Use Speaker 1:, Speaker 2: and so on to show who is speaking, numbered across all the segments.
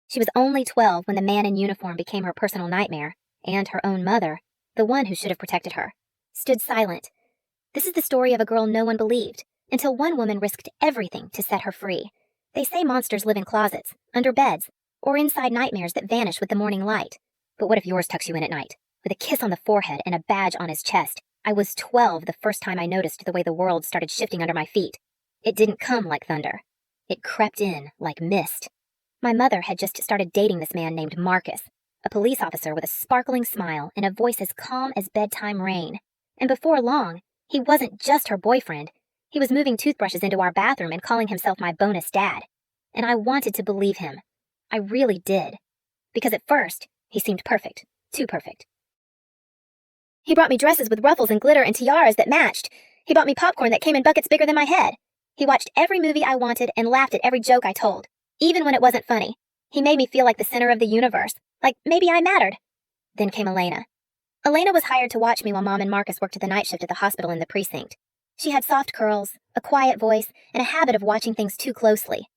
Speaker 1: She was only 12 when the man in uniform became her personal nightmare, and her own mother, the one who should have protected her, stood silent. This is the story of a girl no one believed, until one woman risked everything to set her free. They say monsters live in closets, under beds, or inside nightmares that vanish with the morning light. But what if yours tucks you in at night, with a kiss on the forehead and a badge on his chest? I was 12 the first time I noticed the way the world started shifting under my feet. It didn't come like thunder. It crept in like mist. My mother had just started dating this man named Marcus, a police officer with a sparkling smile and a voice as calm as bedtime rain. And before long, he wasn't just her boyfriend. He was moving toothbrushes into our bathroom and calling himself my bonus dad. And I wanted to believe him. I really did. Because at first, he seemed perfect. Too perfect. He brought me dresses with ruffles and glitter and tiaras that matched. He bought me popcorn that came in buckets bigger than my head. He watched every movie I wanted and laughed at every joke I told, even when it wasn't funny. He made me feel like the center of the universe, like maybe I mattered. Then came Elena. Elena was hired to watch me while Mom and Marcus worked the night shift at the hospital in the precinct. She had soft curls, a quiet voice, and a habit of watching things too closely.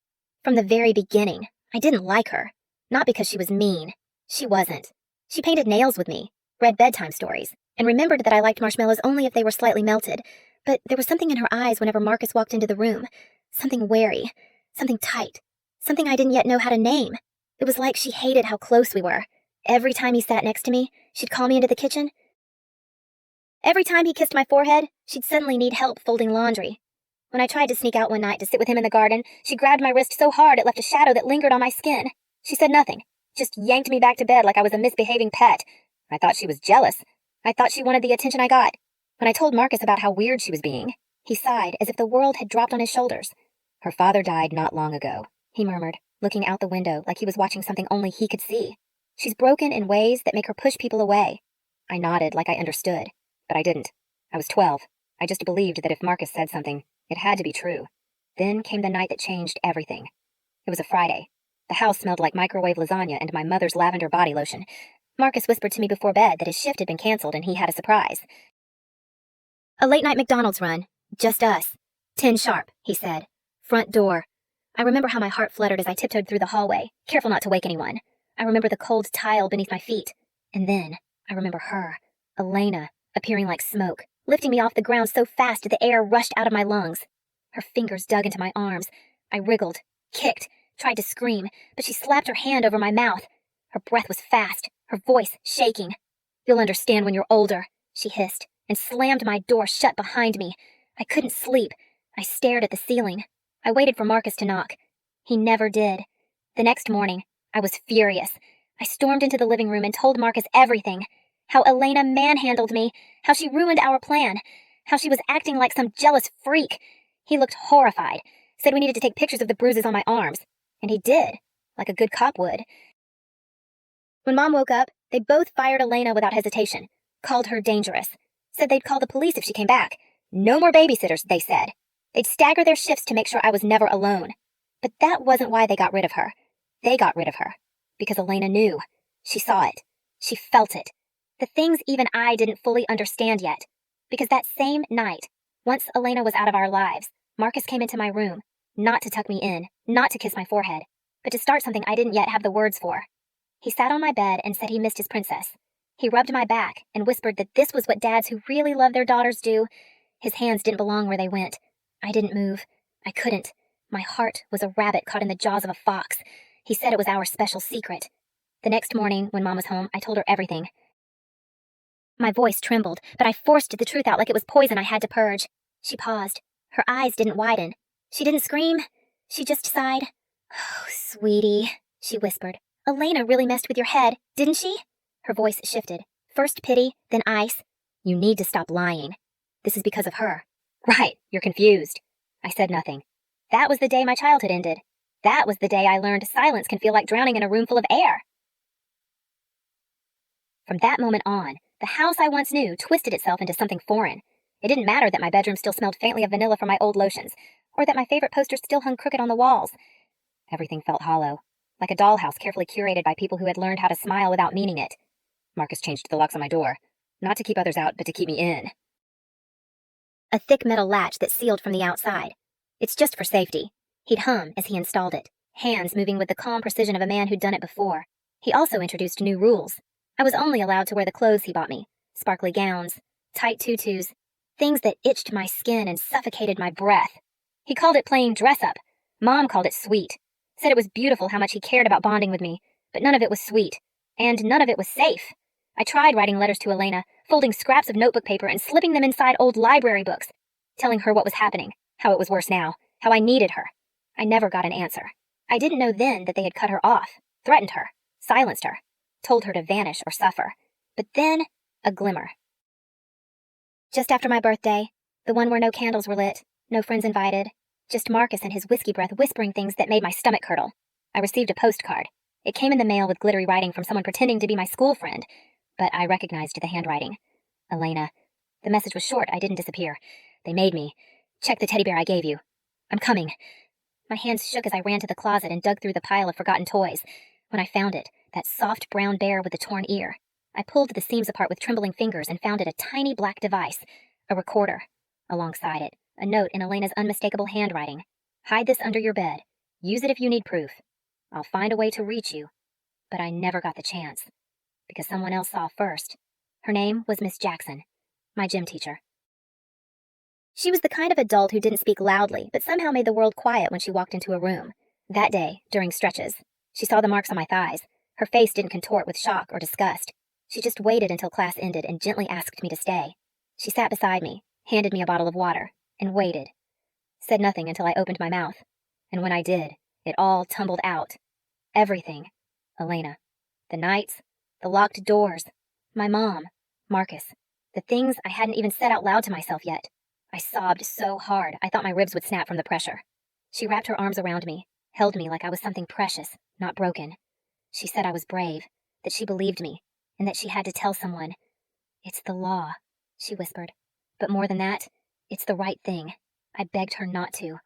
Speaker 1: From the very beginning, I didn't like her. Not because she was mean. She wasn't. She painted nails with me, read bedtime stories, and remembered that I liked marshmallows only if they were slightly melted. But there was something in her eyes whenever Marcus walked into the room. Something wary. Something tight. Something I didn't yet know how to name. It was like she hated how close we were. Every time he sat next to me, she'd call me into the kitchen. Every time he kissed my forehead, she'd suddenly need help folding laundry. When I tried to sneak out one night to sit with him in the garden, she grabbed my wrist so hard it left a shadow that lingered on my skin. She said nothing, just yanked me back to bed like I was a misbehaving pet. I thought she was jealous. I thought she wanted the attention I got. When I told Marcus about how weird she was being, he sighed as if the world had dropped on his shoulders. Her father died not long ago, he murmured, looking out the window like he was watching something only he could see. She's broken in ways that make her push people away. I nodded like I understood, but I didn't. I was 12. I just believed that if Marcus said something, it had to be true. Then came the night that changed everything. It was a Friday. The house smelled like microwave lasagna and my mother's lavender body lotion. Marcus whispered to me before bed that his shift had been canceled and he had a surprise. A late-night McDonald's run. Just us. 10 sharp, he said. Front door. I remember how my heart fluttered as I tiptoed through the hallway, careful not to wake anyone. I remember the cold tile beneath my feet. And then, I remember her, Elena, appearing like smoke, lifting me off the ground so fast the air rushed out of my lungs. Her fingers dug into my arms. I wriggled, kicked, tried to scream, but she slapped her hand over my mouth. Her breath was fast, her voice shaking. You'll understand when you're older, she hissed, and slammed my door shut behind me. I couldn't sleep. I stared at the ceiling. I waited for Marcus to knock. He never did. The next morning, I was furious. I stormed into the living room and told Marcus everything. How Elena manhandled me, how she ruined our plan, how she was acting like some jealous freak. He looked horrified, said we needed to take pictures of the bruises on my arms. And he did, like a good cop would. When Mom woke up, they both fired Elena without hesitation, called her dangerous, said they'd call the police if she came back. No more babysitters, they said. They'd stagger their shifts to make sure I was never alone. But that wasn't why they got rid of her. They got rid of her. Because Elena knew. She saw it. She felt it. The things even I didn't fully understand yet. Because that same night, once Elena was out of our lives, Marcus came into my room, not to tuck me in, not to kiss my forehead, but to start something I didn't yet have the words for. He sat on my bed and said he missed his princess. He rubbed my back and whispered that this was what dads who really love their daughters do. His hands didn't belong where they went. I didn't move. I couldn't. My heart was a rabbit caught in the jaws of a fox. He said it was our special secret. The next morning, when Mom was home, I told her everything. My voice trembled, but I forced the truth out like it was poison I had to purge. She paused. Her eyes didn't widen. She didn't scream. She just sighed. Oh, sweetie, she whispered. Elena really messed with your head, didn't she? Her voice shifted. First pity, then ice. You need to stop lying. This is because of her. Right, you're confused. I said nothing. That was the day my childhood ended. That was the day I learned silence can feel like drowning in a room full of air. From that moment on, the house I once knew twisted itself into something foreign. It didn't matter that my bedroom still smelled faintly of vanilla from my old lotions, or that my favorite posters still hung crooked on the walls. Everything felt hollow, like a dollhouse carefully curated by people who had learned how to smile without meaning it. Marcus changed the locks on my door, not to keep others out, but to keep me in. A thick metal latch that sealed from the outside. It's just for safety. He'd hum as he installed it, hands moving with the calm precision of a man who'd done it before. He also introduced new rules. I was only allowed to wear the clothes he bought me, sparkly gowns, tight tutus, things that itched my skin and suffocated my breath. He called it playing dress-up. Mom called it sweet. Said it was beautiful how much he cared about bonding with me, but none of it was sweet. And none of it was safe. I tried writing letters to Elena, folding scraps of notebook paper and slipping them inside old library books, telling her what was happening, how it was worse now, how I needed her. I never got an answer. I didn't know then that they had cut her off, threatened her, silenced her, told her to vanish or suffer. But then, a glimmer. Just after my birthday, the one where no candles were lit, no friends invited, just Marcus and his whiskey breath whispering things that made my stomach curdle, I received a postcard. It came in the mail with glittery writing from someone pretending to be my school friend, but I recognized the handwriting. Elena. The message was short. I didn't disappear. They made me. Check the teddy bear I gave you. I'm coming. My hands shook as I ran to the closet and dug through the pile of forgotten toys. When I found it, that soft brown bear with the torn ear, I pulled the seams apart with trembling fingers and found it a tiny black device, a recorder. Alongside it, a note in Elena's unmistakable handwriting. Hide this under your bed. Use it if you need proof. I'll find a way to reach you. But I never got the chance. Because someone else saw first. Her name was Miss Jackson, my gym teacher. She was the kind of adult who didn't speak loudly, but somehow made the world quiet when she walked into a room. That day, during stretches, she saw the marks on my thighs. Her face didn't contort with shock or disgust. She just waited until class ended and gently asked me to stay. She sat beside me, handed me a bottle of water, and waited. Said nothing until I opened my mouth. And when I did, it all tumbled out. Everything. Elena. The nights. The locked doors. My mom. Marcus. The things I hadn't even said out loud to myself yet. I sobbed so hard I thought my ribs would snap from the pressure. She wrapped her arms around me, held me like I was something precious, not broken. She said I was brave, that she believed me, and that she had to tell someone. It's the law, she whispered. But more than that, it's the right thing. I begged her not to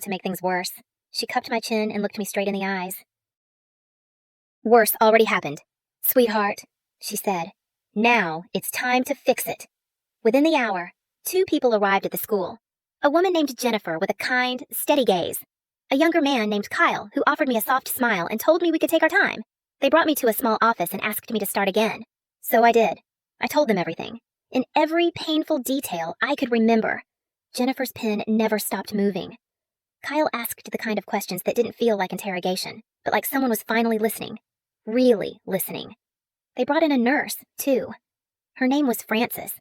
Speaker 1: make things worse. She cupped my chin and looked me straight in the eyes. Worse already happened. Sweetheart, she said. Now it's time to fix it. Within the hour, 2 people arrived at the school. A woman named Jennifer with a kind, steady gaze. A younger man named Kyle who offered me a soft smile and told me we could take our time. They brought me to a small office and asked me to start again. So I did. I told them everything. In every painful detail I could remember. Jennifer's pen never stopped moving. Kyle asked the kind of questions that didn't feel like interrogation, but like someone was finally listening. Really listening. They brought in a nurse, too. Her name was Frances.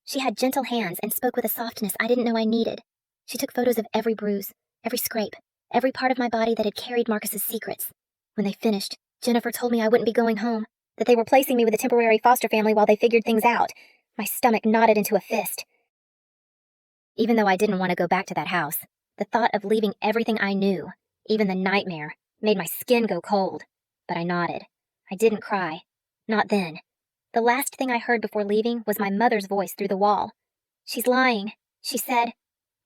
Speaker 1: She had gentle hands and spoke with a softness I didn't know I needed. She took photos of every bruise, every scrape, every part of my body that had carried Marcus's secrets. When they finished, Jennifer told me I wouldn't be going home, that they were placing me with a temporary foster family while they figured things out. My stomach knotted into a fist. Even though I didn't want to go back to that house, the thought of leaving everything I knew, even the nightmare, made my skin go cold. But I nodded. I didn't cry. Not then. The last thing I heard before leaving was my mother's voice through the wall. She's lying, she said.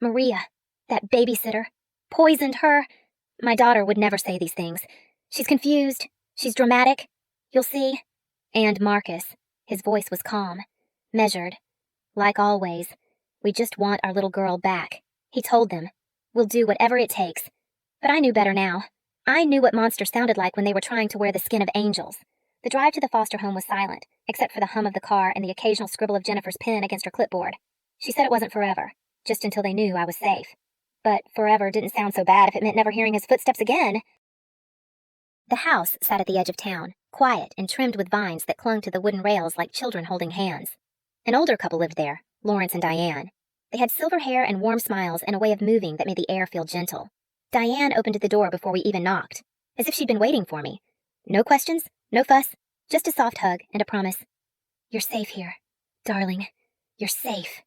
Speaker 1: Maria, that babysitter, poisoned her. My daughter would never say these things. She's confused. She's dramatic. You'll see. And Marcus. His voice was calm, measured. Like always, we just want our little girl back. He told them. We'll do whatever it takes. But I knew better now. I knew what monsters sounded like when they were trying to wear the skin of angels. The drive to the foster home was silent, except for the hum of the car and the occasional scribble of Jennifer's pen against her clipboard. She said it wasn't forever, just until they knew I was safe. But forever didn't sound so bad if it meant never hearing his footsteps again. The house sat at the edge of town, quiet and trimmed with vines that clung to the wooden rails like children holding hands. An older couple lived there, Lawrence and Diane. They had silver hair and warm smiles and a way of moving that made the air feel gentle. Diane opened the door before we even knocked, as if she'd been waiting for me. No questions, no fuss, just a soft hug and a promise. You're safe here, darling. You're safe.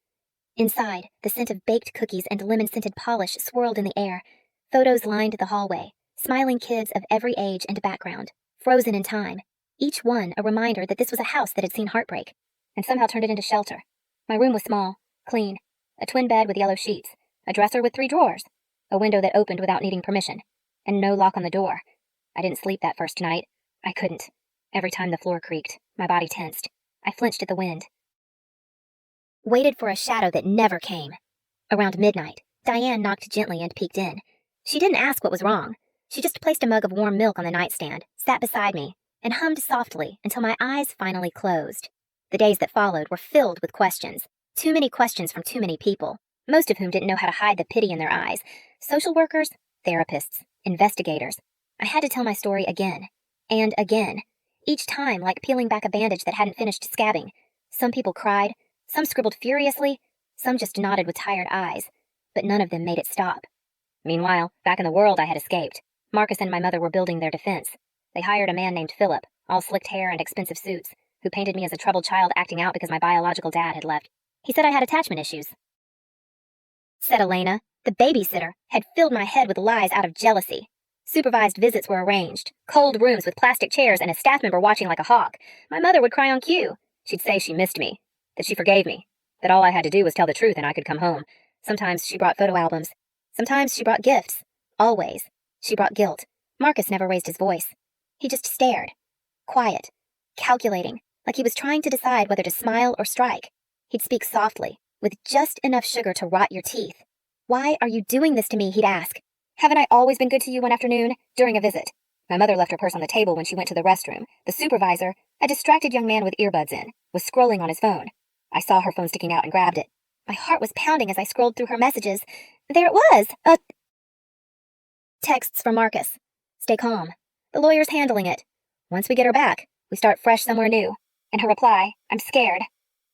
Speaker 1: Inside, the scent of baked cookies and lemon-scented polish swirled in the air. Photos lined the hallway, smiling kids of every age and background, frozen in time, each one a reminder that this was a house that had seen heartbreak, and somehow turned it into shelter. My room was small, clean, a twin bed with yellow sheets, a dresser with 3 drawers, a window that opened without needing permission, and no lock on the door. I didn't sleep that first night. I couldn't. Every time the floor creaked, my body tensed. I flinched at the wind. Waited for a shadow that never came. Around midnight, Diane knocked gently and peeked in. She didn't ask what was wrong. She just placed a mug of warm milk on the nightstand, sat beside me, and hummed softly until my eyes finally closed. The days that followed were filled with questions. Too many questions from too many people, most of whom didn't know how to hide the pity in their eyes. Social workers, therapists, investigators. I had to tell my story again, and again, each time like peeling back a bandage that hadn't finished scabbing. Some people cried, some scribbled furiously, some just nodded with tired eyes, but none of them made it stop. Meanwhile, back in the world I had escaped. Marcus and my mother were building their defense. They hired a man named Philip, all slicked hair and expensive suits, who painted me as a troubled child acting out because my biological dad had left. He said I had attachment issues. Said Elena, the babysitter, had filled my head with lies out of jealousy. Supervised visits were arranged, cold rooms with plastic chairs and a staff member watching like a hawk. My mother would cry on cue. She'd say she missed me, that she forgave me, that all I had to do was tell the truth and I could come home. Sometimes she brought photo albums. Sometimes she brought gifts. Always, she brought guilt. Marcus never raised his voice. He just stared. Quiet. Calculating, like he was trying to decide whether to smile or strike. He'd speak softly, with just enough sugar to rot your teeth. Why are you doing this to me, he'd ask. Haven't I always been good to you one afternoon, during a visit? My mother left her purse on the table when she went to the restroom. The supervisor, a distracted young man with earbuds in, was scrolling on his phone. I saw her phone sticking out and grabbed it. My heart was pounding as I scrolled through her messages. There it was! Texts from Marcus. Stay calm. The lawyer's handling it. Once we get her back, we start fresh somewhere new. And her reply, I'm scared.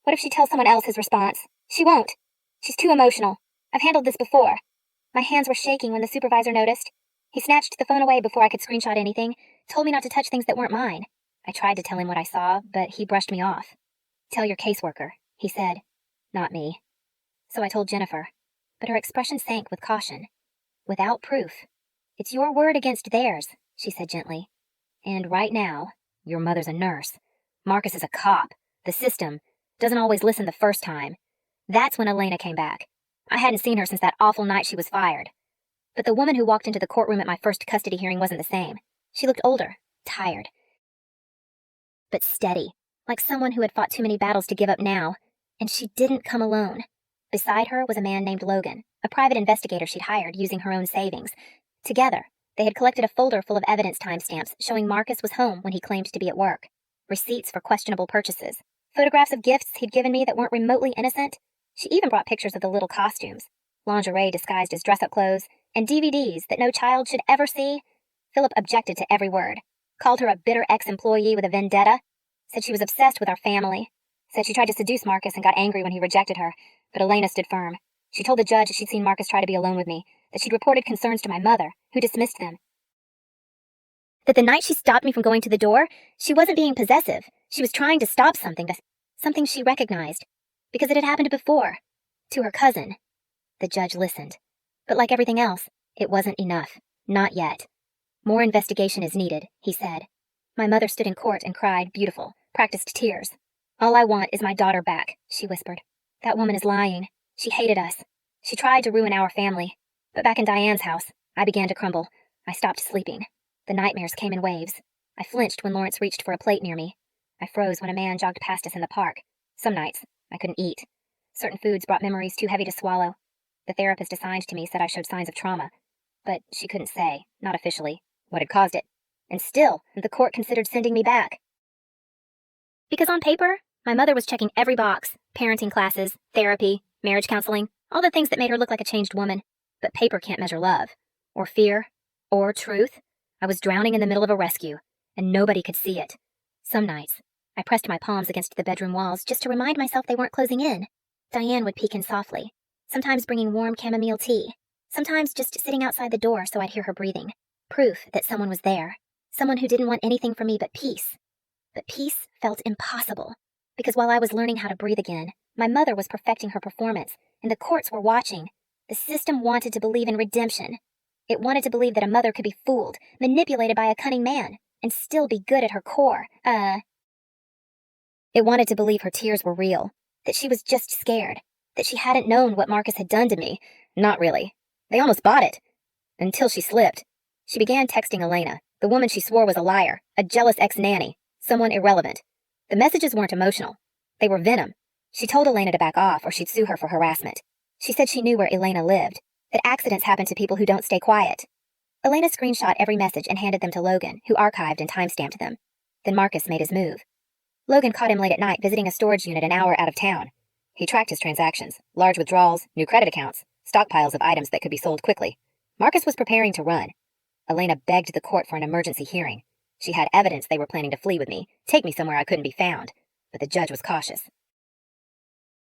Speaker 1: What if she tells someone else his response? She won't. She's too emotional. I've handled this before. My hands were shaking when the supervisor noticed. He snatched the phone away before I could screenshot anything, told me not to touch things that weren't mine. I tried to tell him what I saw, but he brushed me off. Tell your caseworker, he said. Not me. So I told Jennifer, but her expression sank with caution. Without proof. It's your word against theirs, she said gently. And right now, your mother's a nurse. Marcus is a cop. The system doesn't always listen the first time. That's when Elena came back. I hadn't seen her since that awful night she was fired. But the woman who walked into the courtroom at my first custody hearing wasn't the same. She looked older, tired, but steady, like someone who had fought too many battles to give up now. And she didn't come alone. Beside her was a man named Logan, a private investigator she'd hired using her own savings. Together, they had collected a folder full of evidence timestamps showing Marcus was home when he claimed to be at work. Receipts for questionable purchases. Photographs of gifts he'd given me that weren't remotely innocent. She even brought pictures of the little costumes. Lingerie disguised as dress-up clothes, and DVDs that no child should ever see. Philip objected to every word. Called her a bitter ex-employee with a vendetta. Said she was obsessed with our family. Said she tried to seduce Marcus and got angry when he rejected her. But Elena stood firm. She told the judge that she'd seen Marcus try to be alone with me, that she'd reported concerns to my mother, who dismissed them. That the night she stopped me from going to the door, she wasn't being possessive. She was trying to stop something she recognized. Because it had happened before. To her cousin. The judge listened. But like everything else, it wasn't enough. Not yet. More investigation is needed, he said. My mother stood in court and cried, beautiful, practiced tears. All I want is my daughter back, she whispered. That woman is lying. She hated us. She tried to ruin our family. But back in Diane's house, I began to crumble. I stopped sleeping. The nightmares came in waves. I flinched when Lawrence reached for a plate near me. I froze when a man jogged past us in the park. Some nights, I couldn't eat. Certain foods brought memories too heavy to swallow. The therapist assigned to me said I showed signs of trauma. But she couldn't say, not officially, what had caused it. And still, the court considered sending me back. Because on paper, my mother was checking every box. Parenting classes, therapy, marriage counseling, all the things that made her look like a changed woman. But paper can't measure love, or fear, or truth. I was drowning in the middle of a rescue, and nobody could see it. Some nights, I pressed my palms against the bedroom walls just to remind myself they weren't closing in. Diane would peek in softly, sometimes bringing warm chamomile tea, sometimes just sitting outside the door so I'd hear her breathing. Proof that someone was there, someone who didn't want anything from me but peace. But peace felt impossible, because while I was learning how to breathe again, my mother was perfecting her performance, and the courts were watching. The system wanted to believe in redemption. It wanted to believe that a mother could be fooled, manipulated by a cunning man, and still be good at her core. It wanted to believe her tears were real, that she was just scared, that she hadn't known what Marcus had done to me. Not really. They almost bought it. Until she slipped. She began texting Elena, the woman she swore was a liar, a jealous ex-nanny, someone irrelevant. The messages weren't emotional. They were venom. She told Elena to back off or she'd sue her for harassment. She said she knew where Elena lived, that accidents happen to people who don't stay quiet. Elena screenshot every message and handed them to Logan, who archived and timestamped them. Then Marcus made his move. Logan caught him late at night visiting a storage unit an hour out of town. He tracked his transactions, large withdrawals, new credit accounts, stockpiles of items that could be sold quickly. Marcus was preparing to run. Elena begged the court for an emergency hearing. She had evidence they were planning to flee with me, take me somewhere I couldn't be found. But the judge was cautious.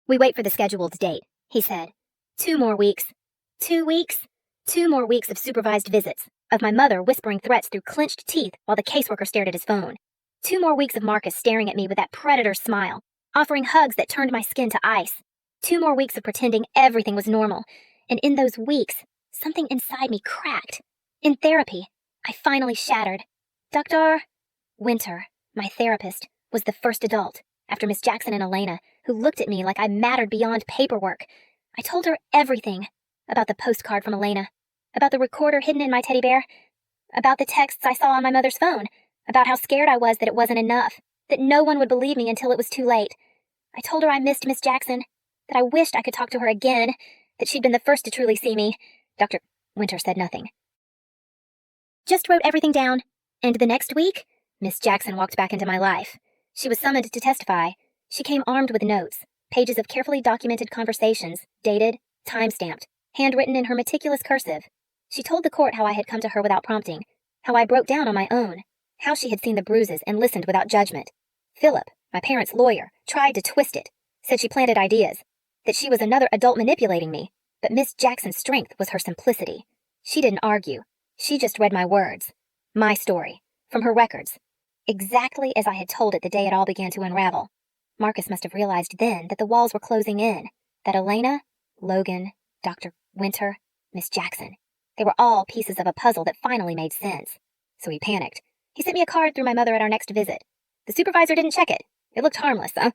Speaker 1: "We wait for the scheduled date," he said. 2 more weeks. 2 weeks? 2 more weeks of supervised visits, of my mother whispering threats through clenched teeth while the caseworker stared at his phone. 2 more weeks of Marcus staring at me with that predator smile, offering hugs that turned my skin to ice. 2 more weeks of pretending everything was normal. And in those weeks, something inside me cracked. In therapy, I finally shattered. Dr. Winter, my therapist, was the first adult, after Miss Jackson and Elena, who looked at me like I mattered beyond paperwork. I told her everything. About the postcard from Elena. About the recorder hidden in my teddy bear. About the texts I saw on my mother's phone. About how scared I was that it wasn't enough. That no one would believe me until it was too late. I told her I missed Miss Jackson. That I wished I could talk to her again. That she'd been the first to truly see me. Dr. Winter said nothing. Just wrote everything down. And the next week, Miss Jackson walked back into my life. She was summoned to testify. She came armed with notes, pages of carefully documented conversations, dated, time-stamped, handwritten in her meticulous cursive. She told the court how I had come to her without prompting, how I broke down on my own, how she had seen the bruises and listened without judgment. Philip, my parents' lawyer, tried to twist it, said she planted ideas, that she was another adult manipulating me, but Miss Jackson's strength was her simplicity. She didn't argue. She just read my words. My story, from her records, exactly as I had told it the day it all began to unravel. Marcus must have realized then that the walls were closing in, that Elena, Logan, Dr. Winter, Miss Jackson, they were all pieces of a puzzle that finally made sense. So he panicked. He sent me a card through my mother at our next visit. The supervisor didn't check it. It looked harmless, huh?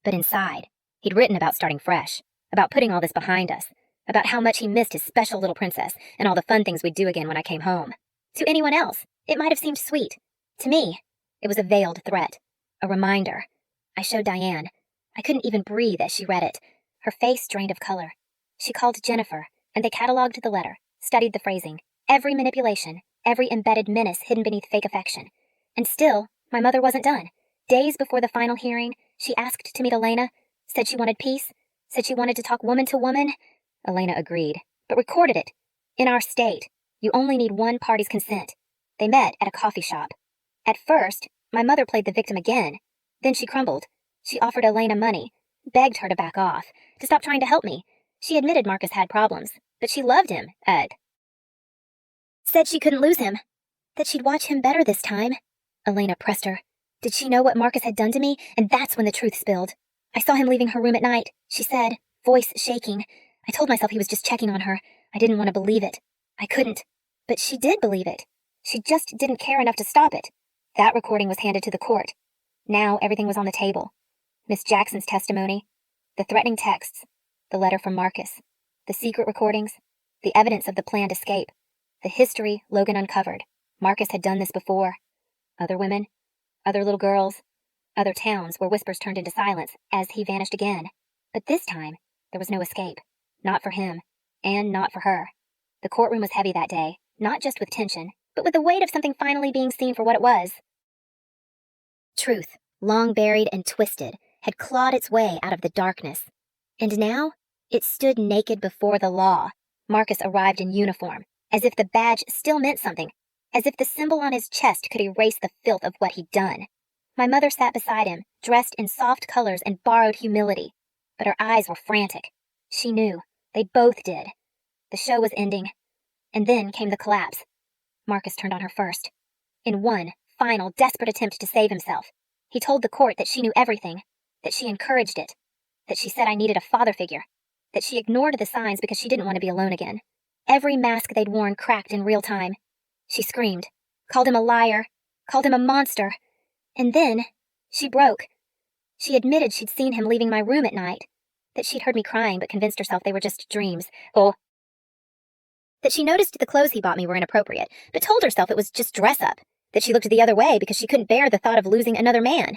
Speaker 1: But inside, he'd written about starting fresh, about putting all this behind us, about how much he missed his special little princess and all the fun things we'd do again when I came home. To anyone else, it might have seemed sweet. To me, it was a veiled threat, a reminder. I showed Diane. I couldn't even breathe as she read it. Her face drained of color. She called Jennifer, and they cataloged the letter, studied the phrasing, every manipulation, every embedded menace hidden beneath fake affection. And still, my mother wasn't done. Days before the final hearing, she asked to meet Elena, said she wanted peace, said she wanted to talk woman to woman. Elena agreed, but recorded it. In our state, you only need one party's consent. They met at a coffee shop. At first, my mother played the victim again. Then she crumbled. She offered Elena money, begged her to back off, to stop trying to help me. She admitted Marcus had problems, but she loved him, Ed. Said she couldn't lose him, that she'd watch him better this time. Elena pressed her. Did she know what Marcus had done to me? And that's when the truth spilled. I saw him leaving her room at night, she said, voice shaking. I told myself he was just checking on her. I didn't want to believe it. I couldn't. But she did believe it. She just didn't care enough to stop it. That recording was handed to the court. Now everything was on the table. Miss Jackson's testimony, the threatening texts, the letter from Marcus, the secret recordings, the evidence of the planned escape, the history Logan uncovered. Marcus had done this before. Other women, other little girls, other towns where whispers turned into silence as he vanished again. But this time, there was no escape. Not for him, and not for her. The courtroom was heavy that day, not just with tension, but with the weight of something finally being seen for what it was. Truth, long buried and twisted, had clawed its way out of the darkness. And now, it stood naked before the law. Marcus arrived in uniform, as if the badge still meant something, as if the symbol on his chest could erase the filth of what he'd done. My mother sat beside him, dressed in soft colors and borrowed humility, but her eyes were frantic. She knew. They both did. The show was ending. And then came the collapse. Marcus turned on her first. In one final, desperate attempt to save himself, he told the court that she knew everything, that she encouraged it, that she said I needed a father figure, that she ignored the signs because she didn't want to be alone again. Every mask they'd worn cracked in real time. She screamed, called him a liar, called him a monster. And then, she broke. She admitted she'd seen him leaving my room at night, that she'd heard me crying but convinced herself they were just dreams. Oh. That she noticed the clothes he bought me were inappropriate, but told herself it was just dress-up, that she looked the other way because she couldn't bear the thought of losing another man.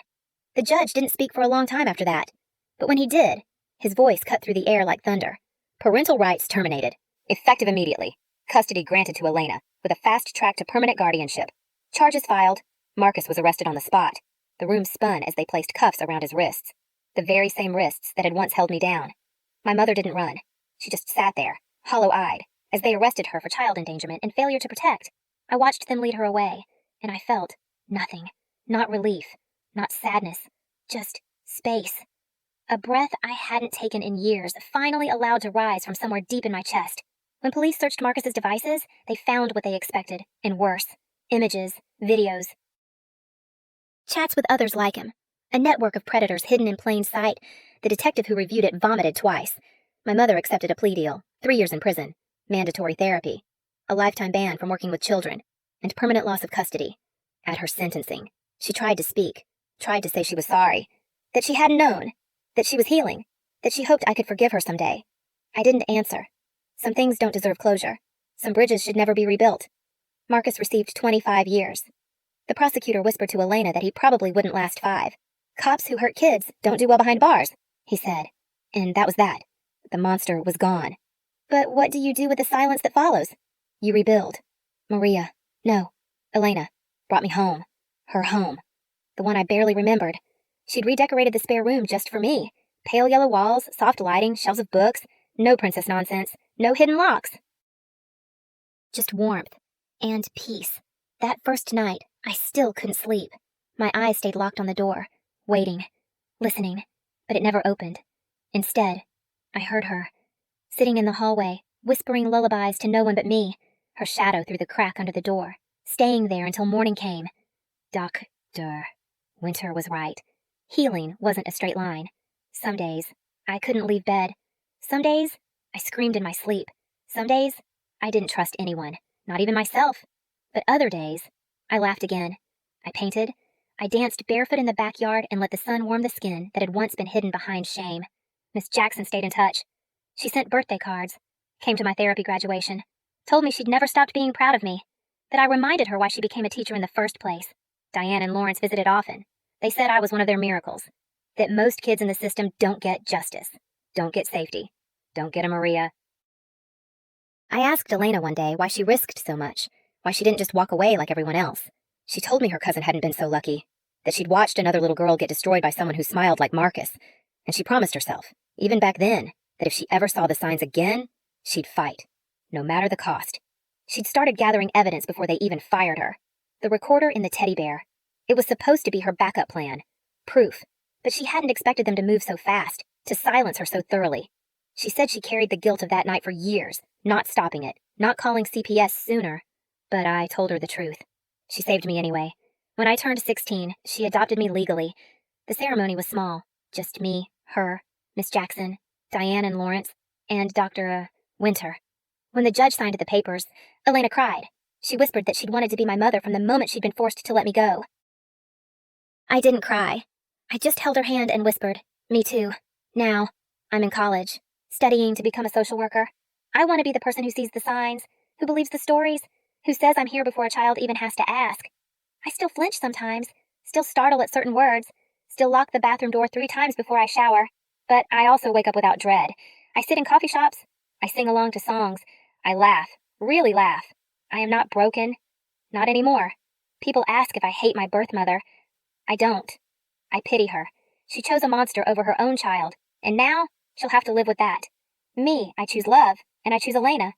Speaker 1: The judge didn't speak for a long time after that, but when he did, his voice cut through the air like thunder. Parental rights terminated, effective immediately. Custody granted to Elena, with a fast track to permanent guardianship. Charges filed. Marcus was arrested on the spot. The room spun as they placed cuffs around his wrists. The very same wrists that had once held me down. My mother didn't run. She just sat there, hollow-eyed, as they arrested her for child endangerment and failure to protect. I watched them lead her away, and I felt nothing. Not relief, not sadness, just space. A breath I hadn't taken in years, finally allowed to rise from somewhere deep in my chest. When police searched Marcus's devices, they found what they expected, and worse. Images, videos. Chats with others like him. A network of predators hidden in plain sight. The detective who reviewed it vomited twice. My mother accepted a plea deal, 3 years in prison, mandatory therapy, a lifetime ban from working with children, and permanent loss of custody. At her sentencing, she tried to speak, tried to say she was sorry, that she hadn't known, that she was healing, that she hoped I could forgive her someday. I didn't answer. Some things don't deserve closure. Some bridges should never be rebuilt. Marcus received 25 years. The prosecutor whispered to Elena that he probably wouldn't last 5. Cops who hurt kids don't do well behind bars, he said. And that was that. The monster was gone. But what do you do with the silence that follows? You rebuild. Maria, no, Elena, brought me home. Her home. The one I barely remembered. She'd redecorated the spare room just for me. Pale yellow walls, soft lighting, shelves of books, no princess nonsense, no hidden locks. Just warmth and peace. That first night, I still couldn't sleep. My eyes stayed locked on the door, waiting, listening, but it never opened. Instead, I heard her, sitting in the hallway, whispering lullabies to no one but me, her shadow through the crack under the door, staying there until morning came. Doctor. Winter was right. Healing wasn't a straight line. Some days, I couldn't leave bed. Some days, I screamed in my sleep. Some days, I didn't trust anyone, not even myself. But other days, I laughed again. I painted. I danced barefoot in the backyard and let the sun warm the skin that had once been hidden behind shame. Miss Jackson stayed in touch. She sent birthday cards, came to my therapy graduation, told me she'd never stopped being proud of me, that I reminded her why she became a teacher in the first place. Diane and Lawrence visited often. They said I was one of their miracles, that most kids in the system don't get justice, don't get safety, don't get a Maria. I asked Elena one day why she risked so much, why she didn't just walk away like everyone else. She told me her cousin hadn't been so lucky, that she'd watched another little girl get destroyed by someone who smiled like Marcus, and she promised herself, even back then, that if she ever saw the signs again, she'd fight, no matter the cost. She'd started gathering evidence before they even fired her. The recorder in the teddy bear. It was supposed to be her backup plan. Proof. But she hadn't expected them to move so fast, to silence her so thoroughly. She said she carried the guilt of that night for years, not stopping it, not calling CPS sooner. But I told her the truth. She saved me anyway. When I turned 16, she adopted me legally. The ceremony was small. Just me, her, Miss Jackson, Diane and Lawrence, and Dr. Winter. When the judge signed the papers, Elena cried. She whispered that she'd wanted to be my mother from the moment she'd been forced to let me go. I didn't cry. I just held her hand and whispered, me too. Now, I'm in college, studying to become a social worker. I want to be the person who sees the signs, who believes the stories, who says I'm here before a child even has to ask. I still flinch sometimes, still startle at certain words, still lock the bathroom door 3 times before I shower. But I also wake up without dread. I sit in coffee shops. I sing along to songs. I laugh, really laugh. I am not broken. Not anymore. People ask if I hate my birth mother. I don't. I pity her. She chose a monster over her own child, and now she'll have to live with that. Me, I choose love, and I choose Elena.